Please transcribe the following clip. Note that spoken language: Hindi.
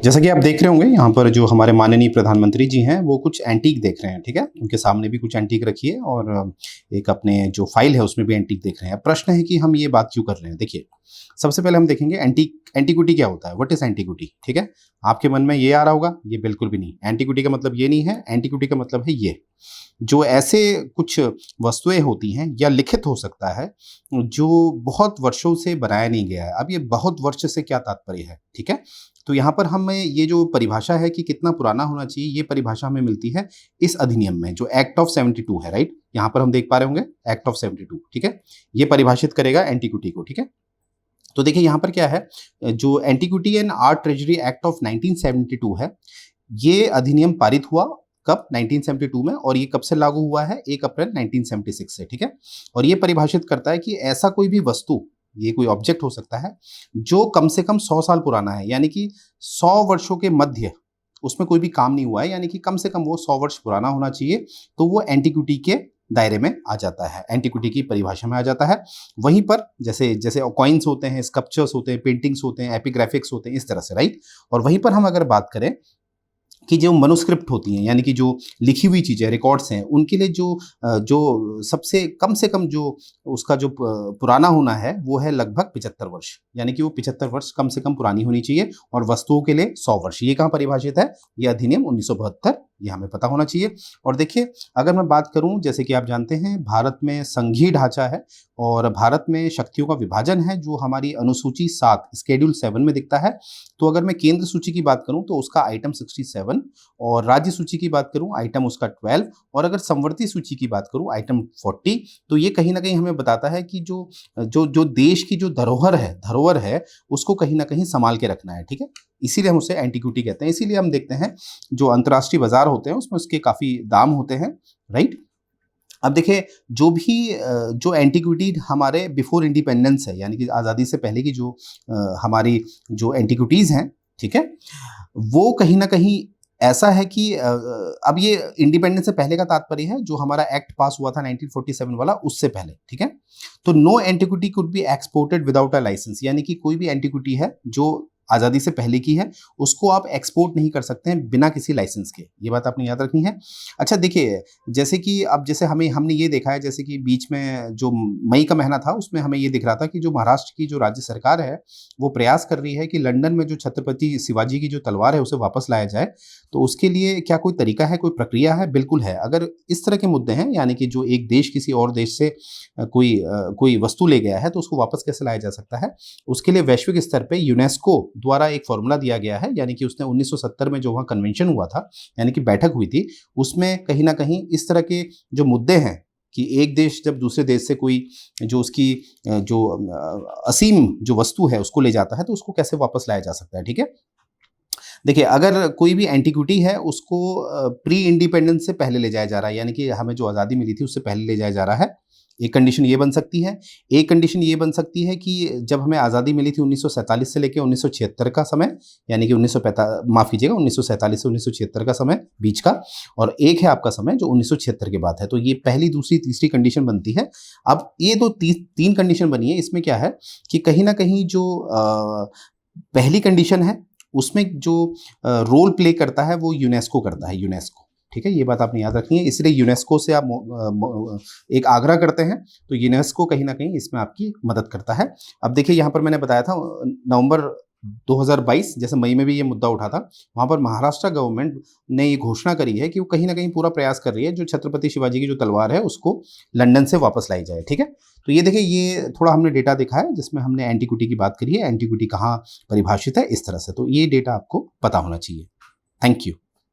जैसा कि आप देख रहे होंगे यहाँ पर जो हमारे माननीय प्रधानमंत्री जी हैं वो कुछ एंटीक देख रहे हैं, ठीक है? उनके सामने भी कुछ एंटीक रखी है और एक अपने जो फाइल है उसमें भी एंटीक देख रहे हैं। अब प्रश्न है कि हम ये बात क्यों कर रहे हैं? देखिए, सबसे पहले हम देखेंगे एंटीक्विटी क्या होता है? What is antiquity? ठीक है? आपके मन में ये आ रहा होगा, ये बिल्कुल भी नहीं। एंटीक्विटी का मतलब ये नहीं है, एंटीक्विटी का मतलब है ये। जो ऐसे कुछ वस्तुएँ होती हैं या लिखित हो सकता है, जो बहुत वर्षों से बनाया नहीं गया है। अब ये बहुत वर्ष से क्या तात्पर्य है, ठीक है? तो यहाँ पर हमें ये जो परिभाषा है कि कितना पुराना होना चाहिए, ये परिभाषा हमें मिलती है इस अधिनियम में, जो एक्ट ऑफ 72 है, राइट? यहाँ पर हम देख पा रहे होंगे एक्ट ऑफ 72, ठीक है? ये परिभाषित करेगा एंटीक्विटी को, ठीक है? तो देखिए यहाँ पर क्या है, जो antiquity and art treasury act of 1972 है, ये अधिनियम पारित हुआ कब? 1972 में। और ये कब से लागू हुआ है? 1 अप्रैल 1976 से, ठीक है? और ये परिभाषित करता है कि ऐसा कोई भी वस्तु, ये कोई ऑब्जेक्ट हो सकता है, जो कम से कम 100 साल पुराना है, यानी कि 100 वर्षों के मध्य उसमें कोई भी काम नहीं हुआ है, यानी कि कम से कम वो 100 वर्ष पुराना होना चाहिए, तो वो एंटीक्विटी के दायरे में आ जाता है, एंटीक्विटी की परिभाषा में आ जाता है। वहीं पर जैसे जैसे कॉइन्स होते हैं, स्कल्पचर्स होते हैं, पेंटिंग्स होते हैं, एपिग्राफिक्स होते हैं, इस तरह से, राइट? और वहीं पर हम अगर बात करें कि जो मनुस्क्रिप्ट होती हैं, यानी कि जो लिखी हुई चीज़ें, रिकॉर्ड्स हैं, उनके लिए जो सबसे कम से कम जो उसका जो पुराना होना है, वो है लगभग 75 वर्ष। यानी कि वो 75 वर्ष कम से कम पुरानी होनी चाहिए, और वस्तुओं के लिए 100 वर्ष। ये कहाँ परिभाषित है? ये अधिनियम 1972, ये हमें पता होना चाहिए। और देखिए, अगर मैं बात करूँ, जैसे कि आप जानते हैं, भारत में संघीय ढांचा है और भारत में शक्तियों का विभाजन है, जो हमारी अनुसूची 7 शेड्यूल 7 में दिखता है। तो अगर मैं केंद्र सूची की बात करूँ तो उसका आइटम 67, और राज्य सूची की बात करूँ आइटम उसका 12, और अगर समवर्ती सूची की बात करूँ आइटम 40। तो ये कहीं न कहीं हमें बताता है कि जो जो जो देश की जो धरोहर है, उसको कहीं न कहीं सँभाल के रखना है, ठीक है? इसीलिए हम उसे एंटीक्विटी कहते हैं। इसीलिए हम देखते हैं जो अंतर्राष्ट्रीय बाज़ार होते हैं उसमें उसके काफ़ी दाम होते हैं, राइट? अब देखिए, जो भी जो एंटीक्विटी हमारे बिफोर इंडिपेंडेंस है, यानी कि आज़ादी से पहले की जो हमारी जो एंटीक्विटीज़ हैं, ठीक है? वो कहीं न कहीं ऐसा है कि अब ये इंडिपेंडेंस से पहले का तात्पर्य है, जो हमारा एक्ट पास हुआ था 1947 वाला, उससे पहले, ठीक है? तो no antiquity could be exported without a licence, यानी कि कोई भी एंटीक्विटी है जो आज़ादी से पहले की है, उसको आप एक्सपोर्ट नहीं कर सकते हैं बिना किसी लाइसेंस के। ये बात आपने याद रखनी है। अच्छा देखिए, जैसे कि अब जैसे हमने ये देखा है, जैसे कि बीच में जो मई का महीना था, उसमें हमें ये दिख रहा था कि जो महाराष्ट्र की जो राज्य सरकार है, वो प्रयास कर रही है कि लंदन में जो छत्रपति शिवाजी की जो तलवार है, उसे वापस लाया जाए। तो उसके लिए क्या कोई तरीका है, कोई प्रक्रिया है? बिल्कुल है। अगर इस तरह के मुद्दे हैं, यानी कि जो एक देश किसी और देश से कोई वस्तु ले गया है, तो उसको वापस कैसे लाया जा सकता है? उसके लिए वैश्विक स्तर पे यूनेस्को द्वारा एक फ़ॉर्मूला दिया गया है, यानी कि उसने 1970 में जो वहाँ कन्वेंशन हुआ था, यानी कि बैठक हुई थी, उसमें कहीं न कहीं इस तरह के जो मुद्दे हैं कि एक देश जब दूसरे देश से कोई जो उसकी असीम जो वस्तु है, उसको ले जाता है, तो उसको कैसे वापस लाया जा सकता है, ठीक है? देखिए, अगर कोई भी एंटीक्विटी है, उसको प्री इंडिपेंडेंस से पहले ले जाया जा रहा है, यानी कि हमें जो आज़ादी मिली थी, उससे पहले ले जाया जा रहा है। एक कंडीशन ये बन सकती है। एक कंडीशन ये बन सकती है कि जब हमें आज़ादी मिली थी 1947 से लेके 1976 का समय, यानी कि 1947 से 1976 का समय बीच का, और एक है आपका समय जो 1976 के बाद है। तो ये पहली, दूसरी, तीसरी कंडीशन बनती है। अब ये जो 3 कंडीशन बनी है, इसमें क्या है कि कहीं न कहीं जो पहली कंडीशन है, उसमें जो रोल प्ले करता है, वो यूनेस्को करता है, यूनेस्को, ठीक है? ये बात आपने याद रखनी है। इसलिए यूनेस्को से आप एक आग्रह करते हैं, तो यूनेस्को कहीं न कहीं इसमें आपकी मदद करता है। अब देखिए, यहाँ पर मैंने बताया था नवंबर 2022, जैसे मई में भी ये मुद्दा उठा था, वहाँ पर महाराष्ट्र गवर्नमेंट ने ये घोषणा करी है कि वो कहीं न कहीं पूरा प्रयास कर रही है, जो छत्रपति शिवाजी की जो तलवार है, उसको लंदन से वापस लाई जाए, ठीक है? तो ये देखिए, ये थोड़ा हमने डेटा देखा है, जिसमें हमने एंटीक्विटी की बात करी है, एंटीक्विटी कहाँ परिभाषित है, इस तरह से। तो ये डेटा आपको पता होना चाहिए। Thank you.